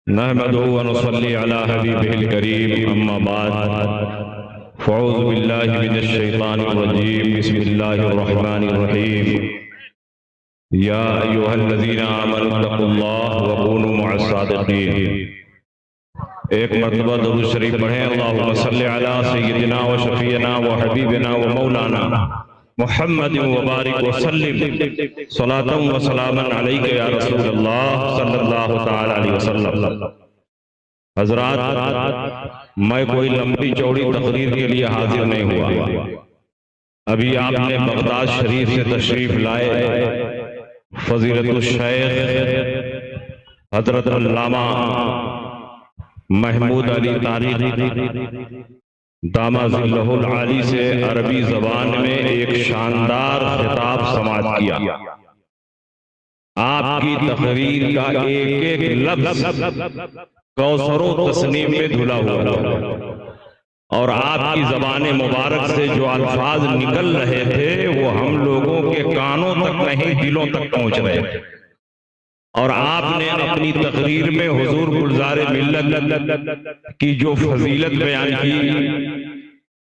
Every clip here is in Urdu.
نحمده ونصلي على حبيبه الكريم أما بعد فأعوذ بالله من الشيطان الرجيم بسم الله الرحمن الرحيم يا أيها الذين آمنوا اتقوا الله وكونوا مع الصادقين۔ ایک مرتبہ درود شریف پڑھیں۔ اللہم صلی علی سیدنا و شفیعنا و حبیبنا و مولانا محمد وبارک وسلم صلاۃ و سلاما علیک یا رسول اللہ صلی اللہ تعالی علیہ وسلم۔ حضرات، میں کوئی لمبی چوڑی تقریر کے لیے حاضر نہیں ہوا۔ ابھی آپ نے بغداد شریف سے تشریف لائے فضیلت الشیخ حضرت علامہ محمود علی طارق دامہ ظلہ العالی سے عربی زبان میں ایک شاندار خطاب سماعت کیا۔ آپ کی تقریر کا ایک ایک لفظ کوثر و تسنیم میں دھلا ہوا، اور آپ کی زبان مبارک سے جو الفاظ نکل رہے تھے وہ ہم لوگوں کے کانوں تک نہیں دلوں تک پہنچ رہے تھے۔ اور آپ نے اپنی تقریر میں حضور گلزار ملت کی جو فضیلت بیان کی،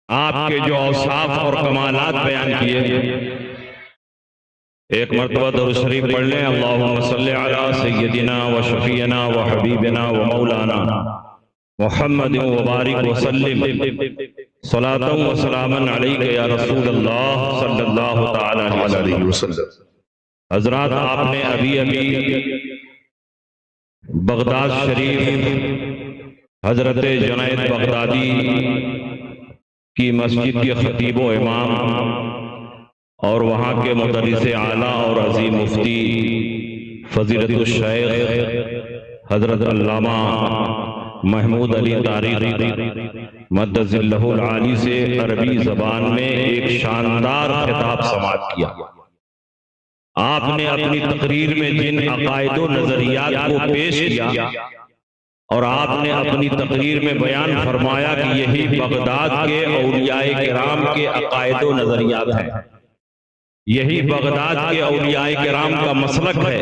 آپ کے جو اوصاف اور کمالات بیان کیے، ایک مرتبہ درود شریف پڑھ لیں۔ اللہم صلی علی سیدنا و شفیعنا و حبیبنا و مولانا محمد وبارک وسلم صلاۃ و سلاما علیک یا رسول اللہ صلی اللہ تعالی علیہ وسلم۔ حضرات، آپ نے ابھی بغداد شریف حضرت جنید بغدادی کی مسجد کے خطیب و امام اور وہاں کے مدرس اعلیٰ اور عظیم مفتی فضیلت الشیخ حضرت علامہ محمود علی طارق مد ظلہ العالی سے عربی زبان میں ایک شاندار خطاب سماعت کیا۔ آپ نے اپنی تقریر میں جن عقائد و نظریات کو پیش کیا، اور آپ نے اپنی تقریر میں بیان فرمایا کہ یہی بغداد کے اولیاء کرام کے عقائد و نظریات ہیں، یہی بغداد کے اولیاء کرام کا مسلک ہے۔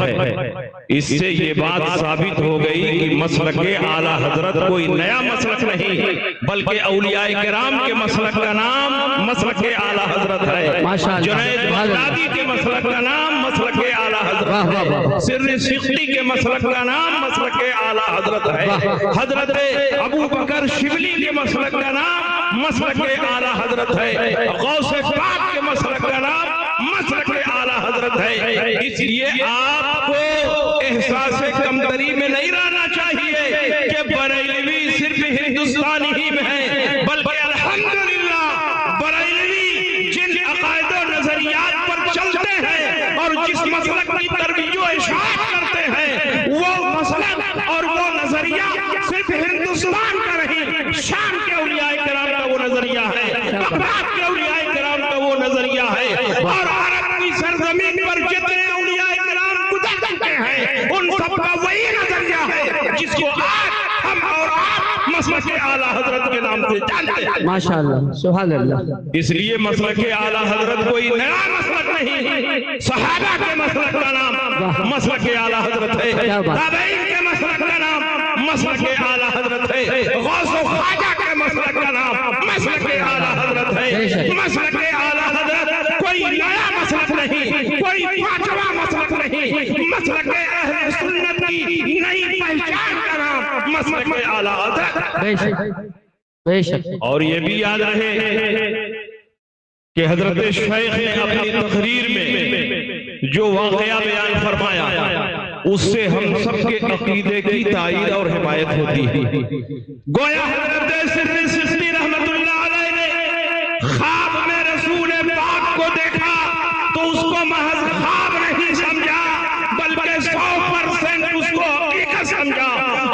اس سے یہ بات ثابت ہو گئی کہ مسلک اعلیٰ حضرت کوئی نیا مسلک نہیں، بلکہ اولیاء کرام کے مسلک کا نام مسلک اعلیٰ حضرت ہے۔ جنید بغدادی کے مسلک کا نام مسلک اعلیٰ حضرت، سر سختی کے مسلک کا نام مسلک اعلیٰ حضرت ہے۔ حضرت ابو بکر شبلی کے مسلک کا نام مسلک اعلیٰ حضرت ہے۔ غوث پاک کے مسلک کا نام مسلک اعلیٰ حضرت ہے۔ اس لیے آپ کو احساس کمتری میں نہیں رہنا چاہیے کہ بریلوی صرف ہندوستانی ہی میں ہے، بلکہ الحمدللہ بریلوی جن عقائد و نظریات پر چلتے ہیں اور جس مسلک کی ترویج و اشاعت کرتے ہیں، وہ مسلک اور وہ نظریہ صرف ہندوستان کا نہیں، شام کے اولیاء کرام کا وہ نظریہ ہے، بغداد کے اولیاء کرام کا وہ نظریہ ہے، اور عرب کی سرزمین پر جتنے اولیاء کرام گزر چکے ہیں ان سب کا وہی نظریہ ہے جس کو آج ہم اور آپ مسلک اعلیٰ حضرت کے نام سے جانتے ہیں۔ ماشاءاللہ، سبحان اللہ۔ اس لیے مسلک اعلیٰ حضرت کوئی نیا مسلک نہیں، صحابہ کے مسلک کا نام مسلک اعلیٰ حضرت ہے، تابعین کے مسلک کا نام مسلک اعلیٰ حضرت ہے، غوث و خواجہ کے مسلک کا نام مسلک اعلیٰ حضرت ہے۔ مسلک اعلیٰ حضرت کوئی نیا مسلک نہیں، کوئی پانچواں مسلک نہیں، مسلک اہل سنت کی نئی پہچان کا نام مسلک اعلیٰ حضرت۔ بے شک۔ اور یہ بھی یاد رہے کہ حضرت شیخ نے اپنی تقریر میں جو واقعہ بیان فرمایا اس سے ہم سب کے عقیدے کی تائید اور حمایت ہوتی ہے۔ گویا حضرت سر سختی رحمت اللہ علیہ نے خواب میں رسول پاک کو دیکھا تو اس کو محض خواب نہیں سمجھا، بلکہ 100% اس کو حقیقت سمجھا۔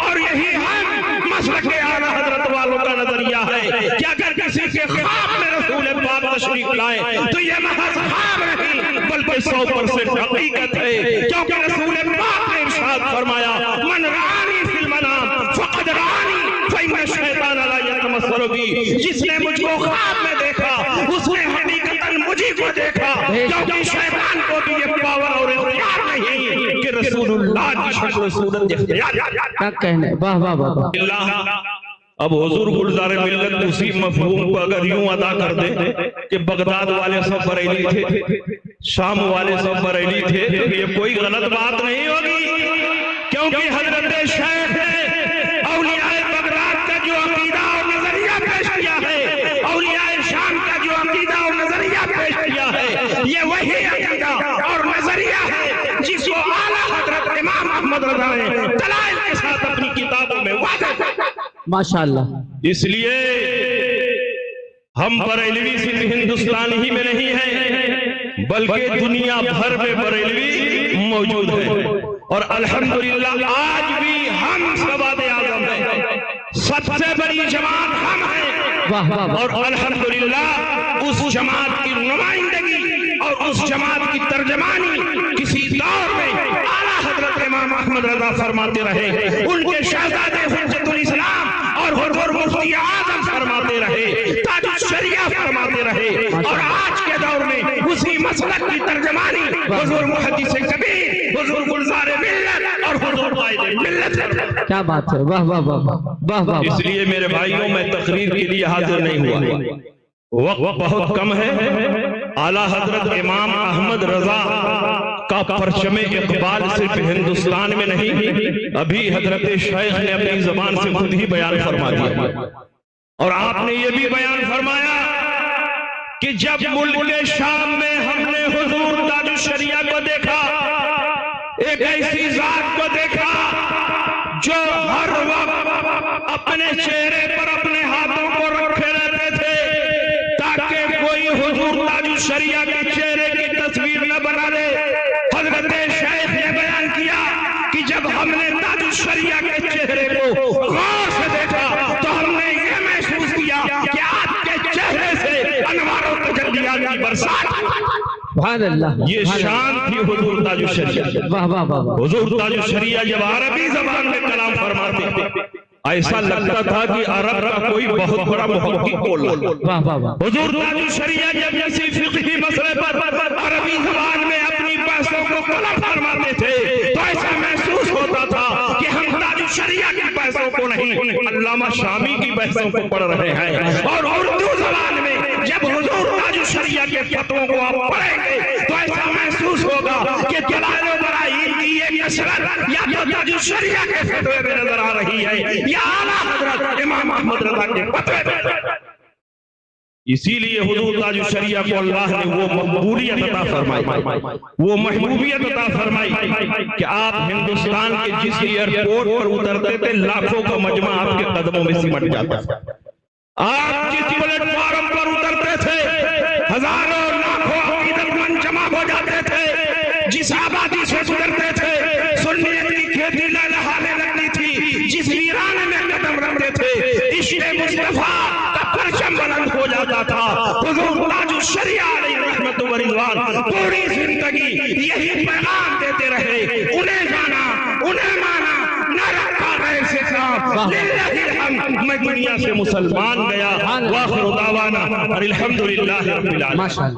اور یہی ہم مسلک اعلیٰ حضرت والوں کا نظریہ ہے کہ اگر کسی کے خواب میں رسول پاک تشریف لائے تو یہ محض خواب نہیں بلکہ 100% حقیقت ہے، کیونکہ رسول پاک نے ارشاد فرمایا من رآنی فی المنام فقد رآنی فإن الشیطان لا یتمثل بی۔ جس نے مجھ کو خواب میں دیکھا اس نے حقیقتاً مجھے کو دیکھا، کیونکہ شیطان کو بھی یہ پاور اور اختیار نہیں کہ رسول اللہ آج شکل صورت اختیار کیا کہنے، واہ واہ واہ اللہ. اب حضور گلزار ملت اسی مفہوم کو اگر یوں ادا کر دیں کہ بغداد والے سب بریلی تھے، شام والے سب بریلی تھے، یہ کوئی غلط بات نہیں ہوگی، کیونکہ حضرت شیخ نے اولیاء بغداد کا جو عقیدہ اور نظریہ پیش کیا ہے، اولیاء شام کا جو عقیدہ اور نظریہ پیش کیا ہے، یہ وہی عقیدہ اور نظریہ ہے جس کو اعلیٰ حضرت امام احمد رضا نے دلائل کے ساتھ اپنی کتابوں میں واضح کیا. ماشاءاللہ. اس لیے ہم بریلوی صرف ہندوستان ہی میں نہیں ہیں بلکہ دنیا بھر میں بریلوی موجود ہے، اور الحمدللہ آج بھی ہم سواد اعظم ہیں، سب سے بڑی جماعت ہم ہیں، اور الحمدللہ اس جماعت کی نمائندگی اور اس جماعت کی ترجمانی کسی دور میں اعلیٰ حضرت امام احمد رضا فرماتے رہے، ان کے شہزادے حجت الاسلام اور حضور مفتی اعظم فرماتے رہے، تاج الشریعہ فرماتے رہے، اور آج کے دور میں اسی مسلک کی ترجمانی حضور محدث کبیر، حضور گلزار ملت اور حضور قائد ملت. کیا بات ہے، واہ واہ واہ واہ واہ. اس لیے میرے بھائیوں میں تقریر کے لیے حاضر نہیں ہوا، وقت بہت کم ہے. اعلیٰ حضرت امام احمد رضا کا پرچم اقبال صرف ہندوستان میں نہیں، ابھی حضرت شیخ نے اپنی زبان سے خود ہی بیان فرما دیا، اور آپ نے یہ بھی بیان فرمایا کہ جب ملک شام میں ہم نے حضور تاج الشریعہ کو دیکھا، ایک ایسی ذات کو دیکھا جو ہر وقت اپنے چہرے پر اپنے ہاتھوں کو رکھے رہتے تھے تاکہ کوئی حضور تاج الشریعہ کے چہرے کی تصویر نہ بنا لے. حضرت شیخ نے بیان کیا کہ جب ہم نے تاج الشریعہ کے چہرے کو غور سے دیکھا تو ہم نے یہ محسوس کیا کہ آپ کے چہرے سے انوار و تجلیات کی برسات. سبحان اللہ. یہ شان تھی حضور تاج الشریعہ. واہ واہ واہ. حضور تاج الشریعہ جب عربی زبان میں کلام فرماتے تھے ایسا لگتا تھا کہ عرب کا کوئی بہت بڑا محقق بول رہا. واہ واہ واہ. حضور تاج الشریعہ جب کسی فقہی مسئلے پر عربی زبان میں اپنی بحثوں کو کلام فرماتے تھے تو ایسا محسوس ہوتا تھا کہ ہم تاج الشریعہ کی بحثوں کو نہیں علامہ شامی کی بحثوں کو پڑھ رہے ہیں. اور اردو زبان میں جب حضور تاج الشریعہ کے فتووں کو آپ پڑھیں گے تو ایسا محسوس ہوگا کہ دلائل و براہین کی ایک کثرت یا تو تاج الشریعہ کے فتوے میں نظر آ رہی ہے یا اعلیٰ حضرت امام احمد رضا کے فتوے میں. اسی لیے حضور تاج الشریعہ کو اللہ نے وہ مقبولیت عطا فرمائی، وہ محبوبیت عطا فرمائی کہ آپ ہندوستان کے جس ایئرپورٹ پر اترتے تھے لاکھوں کا مجمع آپ کے قدموں میں سمٹ جاتا تھا. آپ جس پلیٹ فارم پر اترتے تھے ہزاروں لاکھوں عقیدت مند جمع ہو جاتے تھے. جس آبادی سے گزرتے تھے سنیت کی کھیتی لہلہانے لگتی تھی، جس ویرانے میں قدم رکھتے تھے عشق مصطفیٰ کا پرچم بلند ہو جاتا تھا. حضور تاج الشریعہ علیہ رحمت و رضوان پوری زندگی یہی پیغام دیتے رہے، انہیں جانا انہیں مانا نہ رکھا غیر سے کام، للہ الحمد میں دنیا سے مسلمان گیا. واخر دعوانا الحمدللہ رب العالمین.